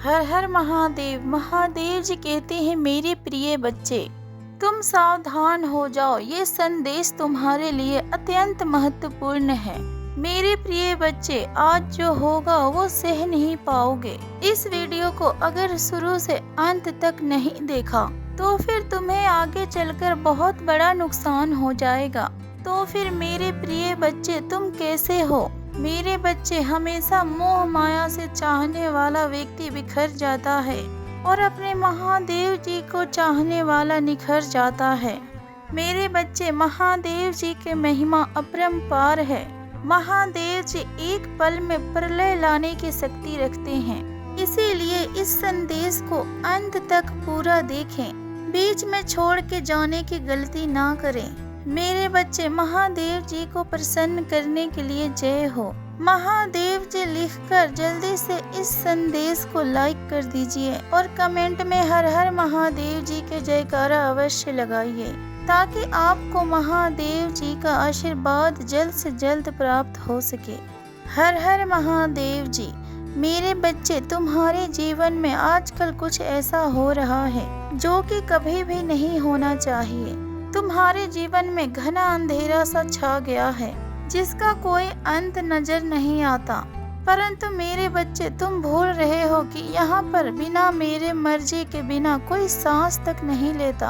हर हर महादेव। महादेव जी कहते हैं, मेरे प्रिय बच्चे, तुम सावधान हो जाओ, ये संदेश तुम्हारे लिए अत्यंत महत्वपूर्ण है। मेरे प्रिय बच्चे, आज जो होगा वो सह नहीं पाओगे। इस वीडियो को अगर शुरू से अंत तक नहीं देखा तो फिर तुम्हें आगे चलकर बहुत बड़ा नुकसान हो जाएगा। तो फिर मेरे प्रिय बच्चे, तुम कैसे हो? मेरे बच्चे, हमेशा मोह माया से चाहने वाला व्यक्ति बिखर जाता है और अपने महादेव जी को चाहने वाला निखर जाता है। मेरे बच्चे, महादेव जी की महिमा अपरंपार है। महादेव जी एक पल में प्रलय लाने की शक्ति रखते हैं। इसीलिए इस संदेश को अंत तक पूरा देखें, बीच में छोड़ के जाने की गलती ना करें। मेरे बच्चे, महादेव जी को प्रसन्न करने के लिए जय हो। महादेव जी लिखकर जल्दी से इस संदेश को लाइक कर दीजिए और कमेंट में हर हर महादेव जी के जयकारा अवश्य लगाइए, ताकि आपको महादेव जी का आशीर्वाद जल्द से जल्द प्राप्त हो सके। हर हर महादेव जी। मेरे बच्चे, तुम्हारे जीवन में आजकल कुछ ऐसा हो रहा है जो कि कभी भी नहीं होना चाहिए। तुम्हारे जीवन में घना अंधेरा सा छा गया है, जिसका कोई अंत नजर नहीं आता। परंतु मेरे बच्चे, तुम भूल रहे हो कि यहाँ पर बिना मेरे मर्जी के बिना कोई सांस तक नहीं लेता।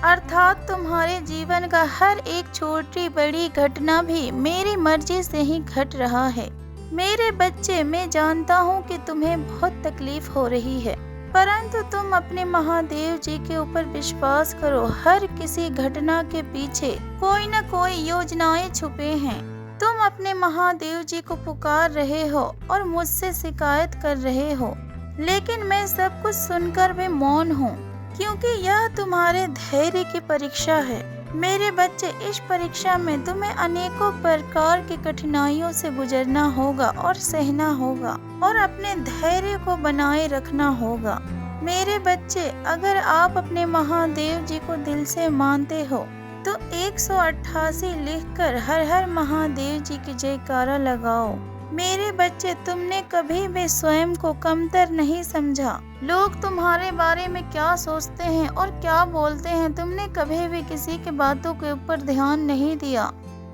अर्थात तुम्हारे जीवन का हर एक छोटी बड़ी घटना भी मेरी मर्जी से ही घट रहा है। मेरे बच्चे, मैं जानता हूँ कि तुम्हें बहुत तकलीफ हो रही है, परंतु तुम अपने महादेव जी के ऊपर विश्वास करो। हर किसी घटना के पीछे कोई न कोई योजनाएं छुपे हैं। तुम अपने महादेव जी को पुकार रहे हो और मुझसे शिकायत कर रहे हो, लेकिन मैं सब कुछ सुनकर भी मौन हूँ, क्योंकि यह तुम्हारे धैर्य की परीक्षा है। मेरे बच्चे, इस परीक्षा में तुम्हें अनेकों प्रकार की कठिनाइयों से गुजरना होगा और सहना होगा और अपने धैर्य को बनाए रखना होगा। मेरे बच्चे, अगर आप अपने महादेव जी को दिल से मानते हो तो 188 लिखकर हर हर महादेव जी की जयकारा लगाओ। मेरे बच्चे, तुमने कभी भी स्वयं को कमतर नहीं समझा। लोग तुम्हारे बारे में क्या सोचते हैं और क्या बोलते हैं, तुमने कभी भी किसी की बातों के ऊपर ध्यान नहीं दिया।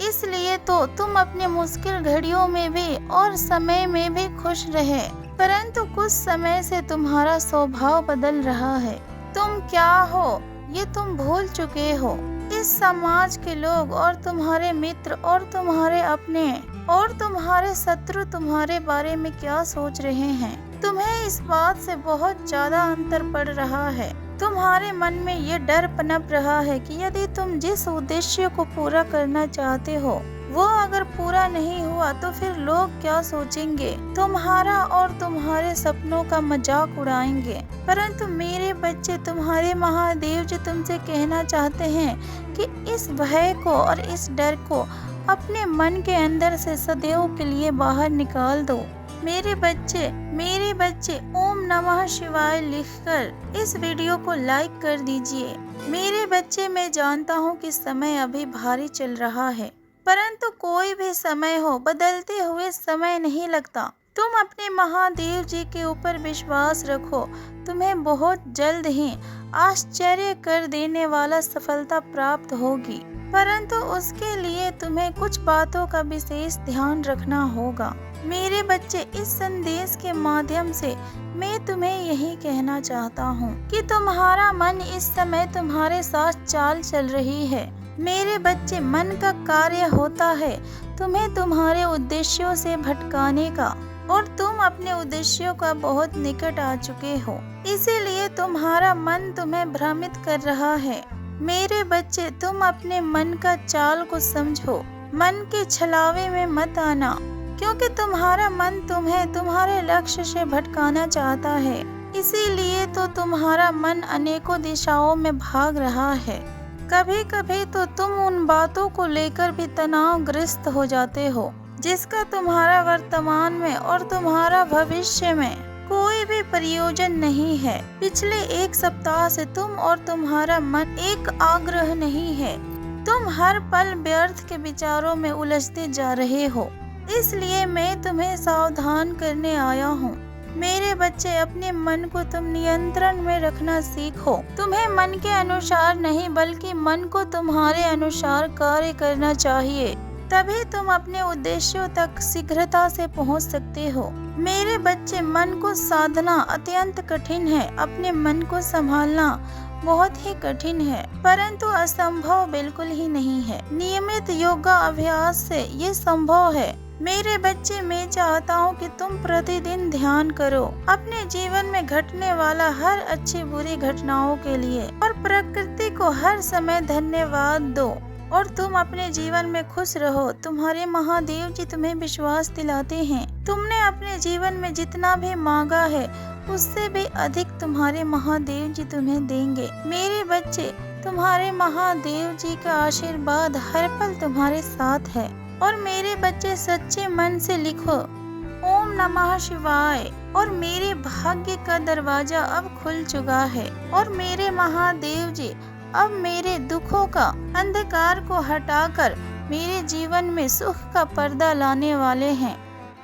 इसलिए तो तुम अपने मुश्किल घड़ियों में भी और समय में भी खुश रहे। परंतु कुछ समय से तुम्हारा स्वभाव बदल रहा है। तुम क्या हो ये तुम भूल चुके हो। इस समाज के लोग और तुम्हारे मित्र और तुम्हारे अपने और तुम्हारे शत्रु तुम्हारे बारे में क्या सोच रहे हैं, तुम्हें इस बात से बहुत ज्यादा अंतर पड़ रहा है। तुम्हारे मन में ये डर पनप रहा है कि यदि तुम जिस उद्देश्य को पूरा करना चाहते हो वो अगर पूरा नहीं हुआ तो फिर लोग क्या सोचेंगे, तुम्हारा और तुम्हारे सपनों का मजाक उड़ाएंगे। परंतु मेरे बच्चे, तुम्हारे महादेव जी तुमसे कहना चाहते हैं कि इस भय को और इस डर को अपने मन के अंदर से सदैव के लिए बाहर निकाल दो। मेरे बच्चे, ओम नमः शिवाय लिखकर इस वीडियो को लाइक कर दीजिए। मेरे बच्चे, मैं जानता हूँ कि समय अभी भारी चल रहा है, परंतु कोई भी समय हो, बदलते हुए समय नहीं लगता। तुम अपने महादेव जी के ऊपर विश्वास रखो, तुम्हें बहुत जल्द ही आश्चर्य कर देने वाला सफलता प्राप्त होगी। परंतु उसके लिए तुम्हें कुछ बातों का विशेष ध्यान रखना होगा। मेरे बच्चे, इस संदेश के माध्यम से मैं तुम्हें यही कहना चाहता हूँ कि तुम्हारा मन इस समय तुम्हारे साथ चाल चल रही है। मेरे बच्चे, मन का कार्य होता है तुम्हें तुम्हारे उद्देश्यों से भटकाने का, और तुम अपने उद्देश्यों का बहुत निकट आ चुके हो। इसीलिए तुम्हारा मन तुम्हें भ्रमित कर रहा है। मेरे बच्चे, तुम अपने मन का चाल को समझो, मन के छलावे में मत आना, क्योंकि तुम्हारा मन तुम्हें तुम्हारे लक्ष्य से भटकाना चाहता है। इसीलिए तो तुम्हारा मन अनेकों दिशाओं में भाग रहा है। कभी कभी तो तुम उन बातों को लेकर भी तनावग्रस्त हो जाते हो जिसका तुम्हारा वर्तमान में और तुम्हारा भविष्य में कोई भी प्रयोजन नहीं है। पिछले एक सप्ताह से तुम और तुम्हारा मन एक आग्रह नहीं है। तुम हर पल व्यर्थ के विचारों में उलझते जा रहे हो। इसलिए मैं तुम्हें सावधान करने आया हूँ। मेरे बच्चे, अपने मन को तुम नियंत्रण में रखना सीखो। तुम्हें मन के अनुसार नहीं बल्कि मन को तुम्हारे अनुसार कार्य करना चाहिए, तभी तुम अपने उद्देश्यों तक शीघ्रता से पहुंच सकते हो। मेरे बच्चे, मन को साधना अत्यंत कठिन है। अपने मन को संभालना बहुत ही कठिन है, परंतु असंभव बिल्कुल ही नहीं है। नियमित योगा अभ्यास से ये संभव है। मेरे बच्चे, मैं चाहता हूँ कि तुम प्रतिदिन ध्यान करो अपने जीवन में घटने वाला हर अच्छी बुरी घटनाओं के लिए, और प्रकृति को हर समय धन्यवाद दो, और तुम अपने जीवन में खुश रहो। तुम्हारे महादेव जी तुम्हें विश्वास दिलाते हैं। तुमने अपने जीवन में जितना भी मांगा है उससे भी अधिक तुम्हारे महादेव जी तुम्हें देंगे। मेरे बच्चे, तुम्हारे महादेव जी का आशीर्वाद हर पल तुम्हारे साथ है। और मेरे बच्चे, सच्चे मन से लिखो ओम नमः शिवाय, और मेरे भाग्य का दरवाजा अब खुल चुका है। और मेरे महादेव जी अब मेरे दुखों का अंधकार को हटाकर मेरे जीवन में सुख का पर्दा लाने वाले हैं।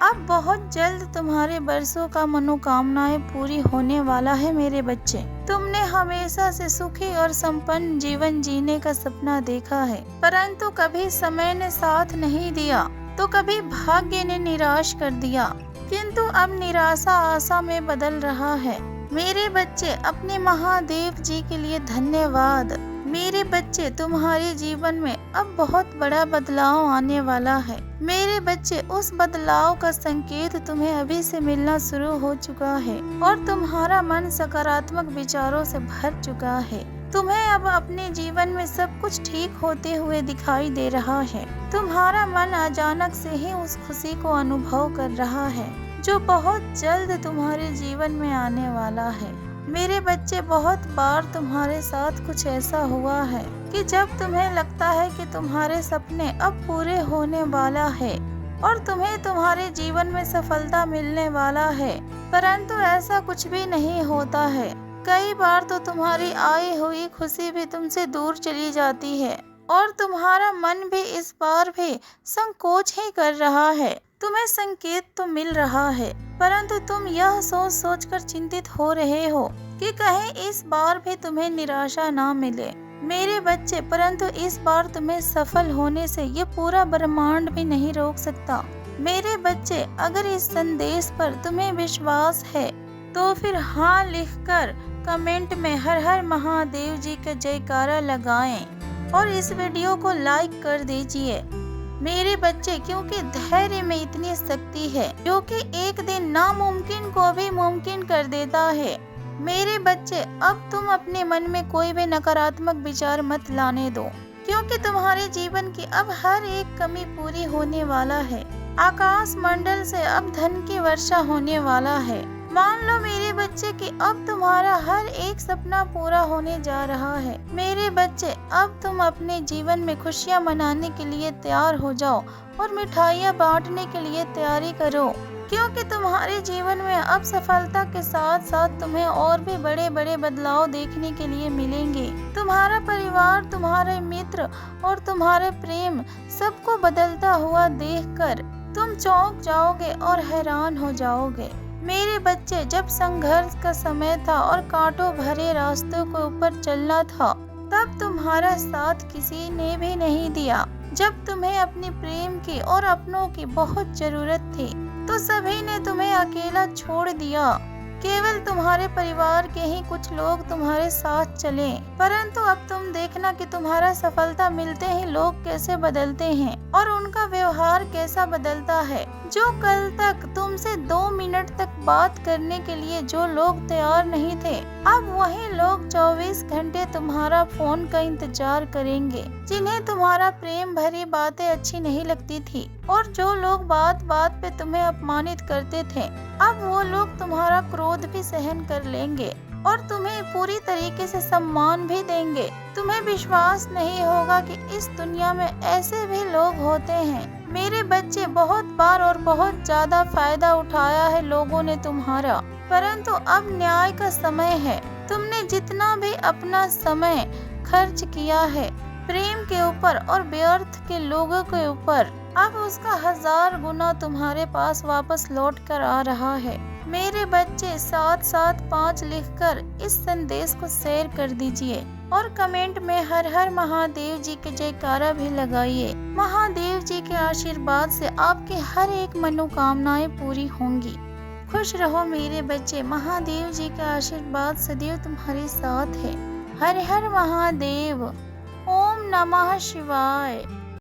अब बहुत जल्द तुम्हारे बरसों का मनोकामनाएं पूरी होने वाला है। मेरे बच्चे, तुमने हमेशा से सुखी और संपन्न जीवन जीने का सपना देखा है, परंतु कभी समय ने साथ नहीं दिया तो कभी भाग्य ने निराश कर दिया, किंतु अब निराशा आशा में बदल रहा है। मेरे बच्चे, अपने महादेव जी के लिए धन्यवाद। मेरे बच्चे, तुम्हारे जीवन में अब बहुत बड़ा बदलाव आने वाला है। मेरे बच्चे, उस बदलाव का संकेत तुम्हें अभी से मिलना शुरू हो चुका है, और तुम्हारा मन सकारात्मक विचारों से भर चुका है। तुम्हें अब अपने जीवन में सब कुछ ठीक होते हुए दिखाई दे रहा है। तुम्हारा मन अचानक से ही उस खुशी को अनुभव कर रहा है जो बहुत जल्द तुम्हारे जीवन में आने वाला है। मेरे बच्चे, बहुत बार तुम्हारे साथ कुछ ऐसा हुआ है कि जब तुम्हें लगता है कि तुम्हारे सपने अब पूरे होने वाला है और तुम्हें तुम्हारे जीवन में सफलता मिलने वाला है, परंतु ऐसा कुछ भी नहीं होता है। कई बार तो तुम्हारी आई हुई खुशी भी तुमसे दूर चली जाती है, और तुम्हारा मन भी इस बार भी संकोच ही कर रहा है। तुम्हें संकेत तो मिल रहा है, परंतु तुम यह सोच सोच कर चिंतित हो रहे हो कि कहीं इस बार भी तुम्हें निराशा ना मिले। मेरे बच्चे, परंतु इस बार तुम्हें सफल होने से ये पूरा ब्रह्मांड भी नहीं रोक सकता। मेरे बच्चे, अगर इस संदेश पर तुम्हें विश्वास है तो फिर हाँ लिखकर कमेंट में हर हर महादेव जी का जयकारा लगाएं, और इस वीडियो को लाइक कर दीजिए। मेरे बच्चे, क्योंकि धैर्य में इतनी शक्ति है जो कि एक दिन नामुमकिन को भी मुमकिन कर देता है। मेरे बच्चे, अब तुम अपने मन में कोई भी नकारात्मक विचार मत लाने दो, क्योंकि तुम्हारे जीवन की अब हर एक कमी पूरी होने वाला है। आकाश मंडल से अब धन की वर्षा होने वाला है। मान लो मेरे बच्चे कि अब तुम्हारा हर एक सपना पूरा होने जा रहा है। मेरे बच्चे, अब तुम अपने जीवन में खुशियां मनाने के लिए तैयार हो जाओ और मिठाइयां बांटने के लिए तैयारी करो, क्योंकि तुम्हारे जीवन में अब सफलता के साथ साथ तुम्हें और भी बड़े बड़े बदलाव देखने के लिए मिलेंगे। तुम्हारा परिवार, तुम्हारे मित्र और तुम्हारे प्रेम सबको बदलता हुआ देखकर तुम चौंक जाओगे और हैरान हो जाओगे। मेरे बच्चे, जब संघर्ष का समय था और कांटों भरे रास्तों के ऊपर चलना था, तब तुम्हारा साथ किसी ने भी नहीं दिया। जब तुम्हें अपने प्रेम की और अपनों की बहुत जरूरत थी तो सभी ने तुम्हें अकेला छोड़ दिया। केवल तुम्हारे परिवार के ही कुछ लोग तुम्हारे साथ चले, परंतु अब तुम देखना कि तुम्हारा सफलता मिलते ही लोग कैसे बदलते हैं और उनका व्यवहार कैसा बदलता है। जो कल तक तुमसे 2 मिनट तक बात करने के लिए जो लोग तैयार नहीं थे, अब वही लोग 24 घंटे तुम्हारा फोन का इंतजार करेंगे। जिन्हें तुम्हारा प्रेम भरी बातें अच्छी नहीं लगती थी और जो लोग बात बात पे तुम्हें अपमानित करते थे, अब वो लोग तुम्हारा क्रोध भी सहन कर लेंगे और तुम्हें पूरी तरीके से सम्मान भी देंगे। तुम्हें विश्वास नहीं होगा कि इस दुनिया में ऐसे भी लोग होते हैं। मेरे बच्चे, बहुत बार और बहुत ज्यादा फायदा उठाया है लोगों ने तुम्हारा, परंतु अब न्याय का समय है। तुमने जितना भी अपना समय खर्च किया है प्रेम के ऊपर और व्यर्थ के लोगों के ऊपर, अब उसका 1000 गुना तुम्हारे पास वापस लौट कर आ रहा है। मेरे बच्चे 775 लिखकर इस संदेश को शेयर कर दीजिए और कमेंट में हर हर महादेव जी के जयकारा भी लगाइए। महादेव जी के आशीर्वाद से आपके हर एक मनोकामनाएं पूरी होंगी। खुश रहो मेरे बच्चे, महादेव जी का आशीर्वाद सदैव तुम्हारे साथ है। हर हर महादेव। ओम नमः शिवाय।